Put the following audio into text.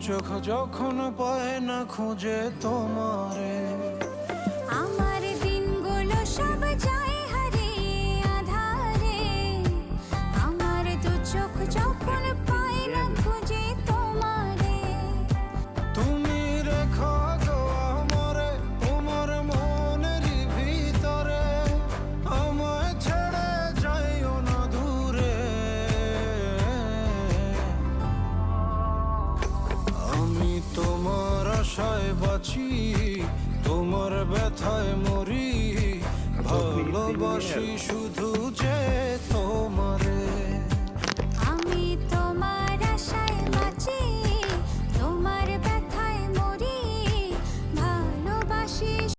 চোখ যখন পায় না খুঁজে তোমারে, আমার দিনগুলো সব যায় হারিয়ে আধারে, আমার দু চোখ যখন পায় না খুঁজে তোমারে। তুমি রেখো গো আমারে তোমার মনের ভিতরে, আমায় ছেড়ে যাইও না দূরে। আমি তোমার আশায় বাঁচি, তোমার ব্যথায় মরি, ভালোবাসি শুধু